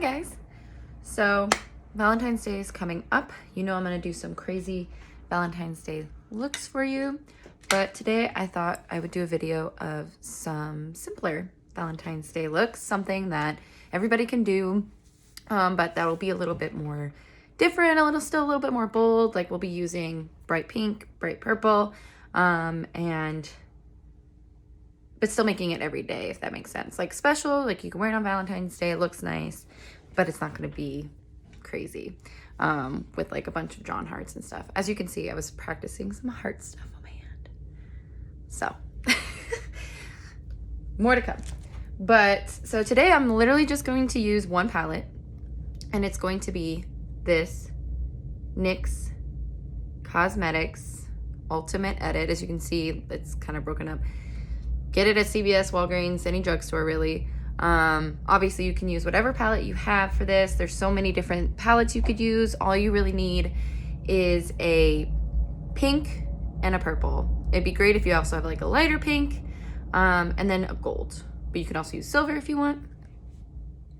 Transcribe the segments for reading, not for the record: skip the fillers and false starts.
guys. So Valentine's Day is coming up. You know I'm gonna do some crazy Valentine's Day looks for you. But today I thought I would do a video of some simpler Valentine's Day looks, something that everybody can do, but that'll be a little bit more different, still a little bit more bold. Like we'll be using bright pink, bright purple, but still making it every day, if that makes sense. Like special, like you can wear it on Valentine's Day, it looks nice, but it's not gonna be crazy with like a bunch of drawn hearts and stuff. As you can see, I was practicing some heart stuff on my hand. So, more to come. But, so today I'm literally just going to use one palette, and it's going to be this NYX Cosmetics Ultimate Edit. As you can see, it's kind of broken up. Get it at CVS, Walgreens, any drugstore really. Obviously you can use whatever palette you have for this. There's so many different palettes you could use. All you really need is a pink and a purple. It'd be great if you also have like a lighter pink, and then a gold. But you can also use silver if you want.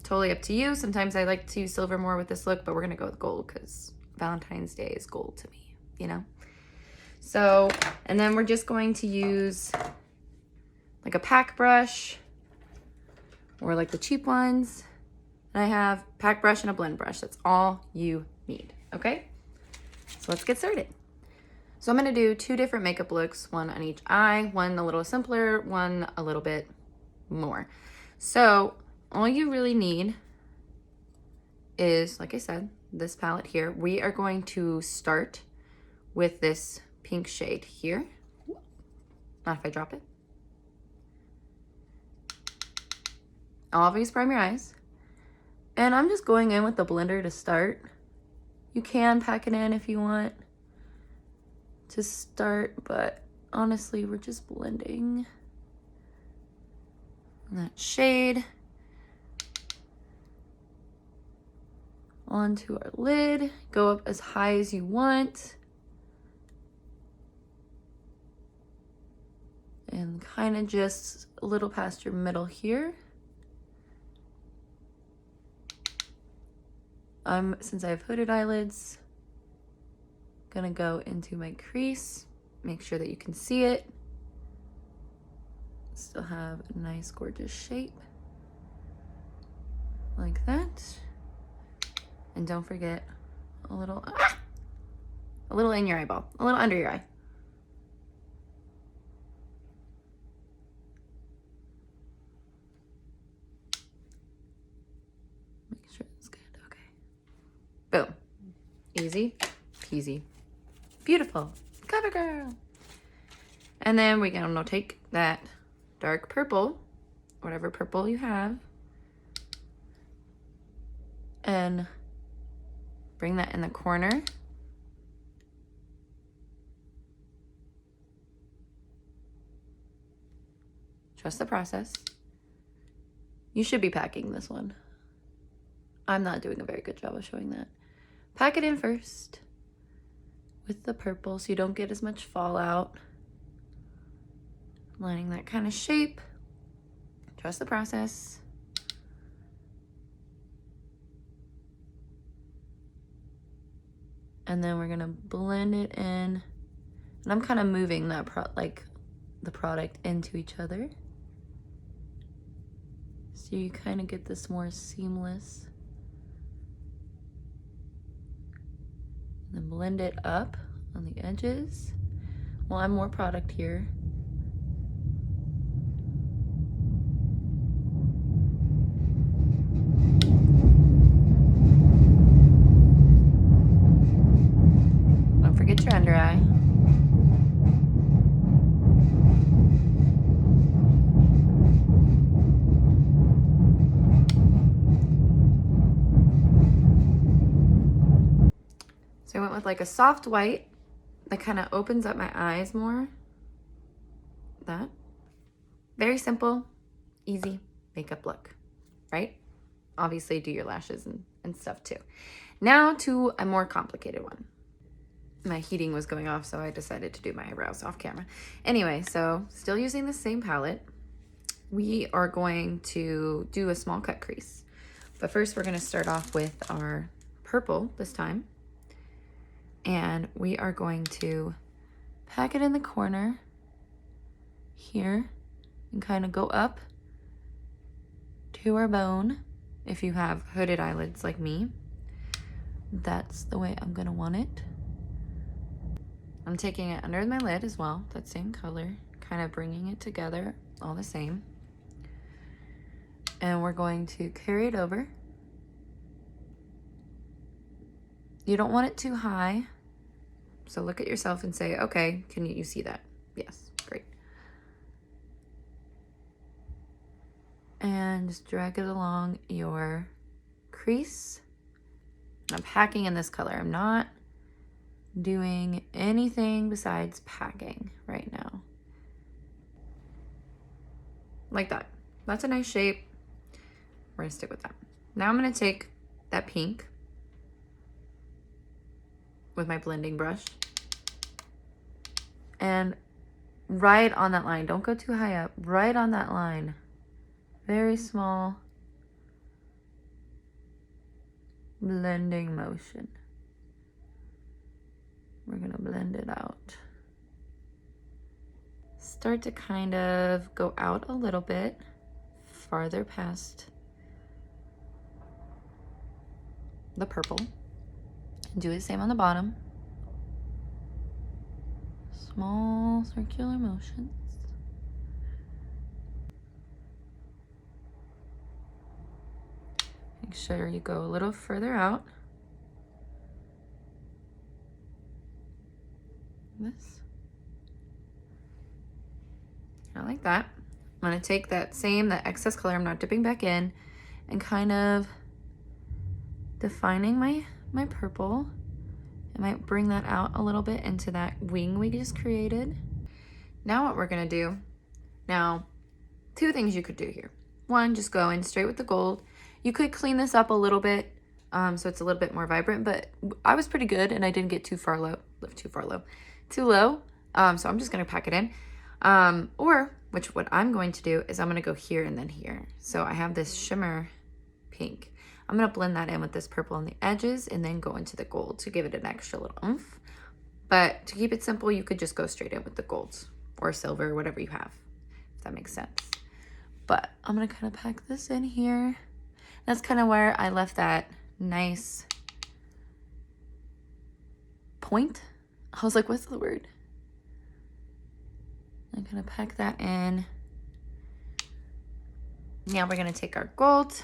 Totally up to you. Sometimes I like to use silver more with this look, but we're gonna go with gold because Valentine's Day is gold to me, you know? So, and then we're just going to use like a pack brush or like the cheap ones. And I have pack brush and a blend brush. That's all you need, okay? So let's get started. So I'm gonna do two different makeup looks, one on each eye, one a little simpler, one a little bit more. So all you really need is, like I said, this palette here. We are going to start with this pink shade here. Not if I drop it. Always prime your eyes. And I'm just going in with the blender to start. You can pack it in if you want to start, but honestly, we're just blending that shade onto our lid. Go up as high as you want. And kind of just a little past your middle here. Since I have hooded eyelids, gonna go into my crease, make sure that you can see it. Still have a nice, gorgeous shape. Like that. And don't forget a little in your eyeball, a little under your eye. Make sure it's good, okay. Boom. Easy peasy. Beautiful. Cover girl. And then we're gonna take that dark purple, whatever purple you have, and bring that in the corner. Trust the process. You should be packing this one. I'm not doing a very good job of showing that. Pack it in first with the purple so you don't get as much fallout. Lining that kind of shape. Trust the process. And then we're gonna blend it in. And I'm kind of moving that the product into each other. So you kind of get this more seamless. And then blend it up on the edges. Well, I'm more product here. Don't forget your under eye. So I went with like a soft white that kind of opens up my eyes more. That. Very simple, easy makeup look, right? Obviously do your lashes and stuff too. Now to a more complicated one. My heating was going off, so I decided to do my eyebrows off camera. Anyway, so still using the same palette. We are going to do a small cut crease. But first we're gonna start off with our purple this time. And we are going to pack it in the corner here and kind of go up to our bone. If you have hooded eyelids like me, that's the way I'm gonna want it. I'm taking it under my lid as well, that same color, kind of bringing it together, all the same. And we're going to carry it over. You don't want it too high. So look at yourself and say, okay, can you see that? Yes, great. And just drag it along your crease. I'm packing in this color. I'm not doing anything besides packing right now. Like that. That's a nice shape. We're gonna stick with that. Now I'm gonna take that pink with my blending brush and right on that line, don't go too high up, right on that line, very small blending motion. We're gonna blend it out. Start to kind of go out a little bit farther past the purple. Do the same on the bottom. Small circular motions. Make sure you go a little further out. This. I like that. I'm gonna take that excess color, I'm not dipping back in, and kind of defining my purple. I might bring that out a little bit into that wing we just created. Now what we're gonna do, now two things you could do here. One, just go in straight with the gold. You could clean this up a little bit so it's a little bit more vibrant, but I was pretty good and I didn't get too low. So I'm just gonna pack it in. Or what I'm going to do is I'm gonna go here and then here. So I have this shimmer pink. I'm gonna blend that in with this purple on the edges and then go into the gold to give it an extra little oomph. But to keep it simple, you could just go straight in with the golds or silver, whatever you have, if that makes sense. But I'm gonna kind of pack this in here. That's kind of where I left that nice point. I was like, what's the word? I'm gonna pack that in. Now we're gonna take our gold.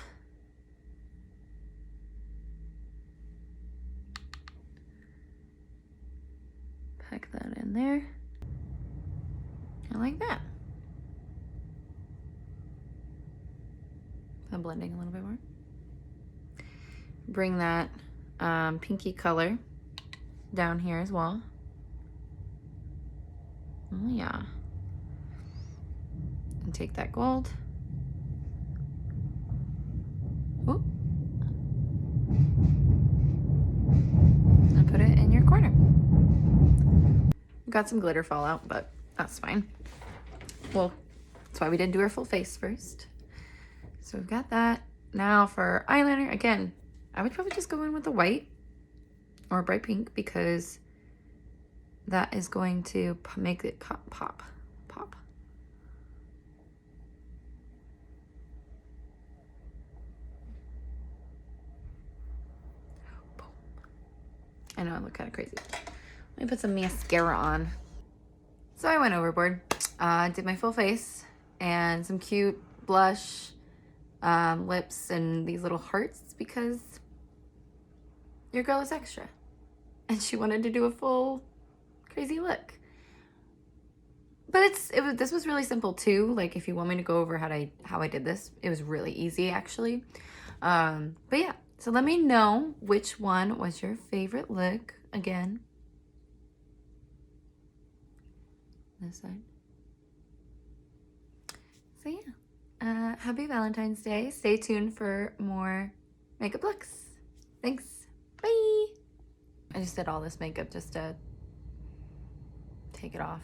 Pack that in there. I like that. I'm blending a little bit more. Bring that pinky color down here as well. Oh yeah. And take that gold. Ooh. And put it in your corner. Got some glitter fallout, but that's fine. Well, that's why we didn't do our full face first. So we've got that. Now for eyeliner, again, I would probably just go in with the white or bright pink because that is going to make it pop. Boom. I know I look kind of crazy. Let me put some mascara on. So I went overboard. Did my full face and some cute blush, lips, and these little hearts because your girl is extra. And she wanted to do a full crazy look. But this was really simple too. Like if you want me to go over how I did this, it was really easy actually. But yeah, so let me know which one was your favorite look again. This side. So yeah, happy Valentine's Day. Stay tuned for more makeup looks. Thanks. Bye. I just did all this makeup just to take it off.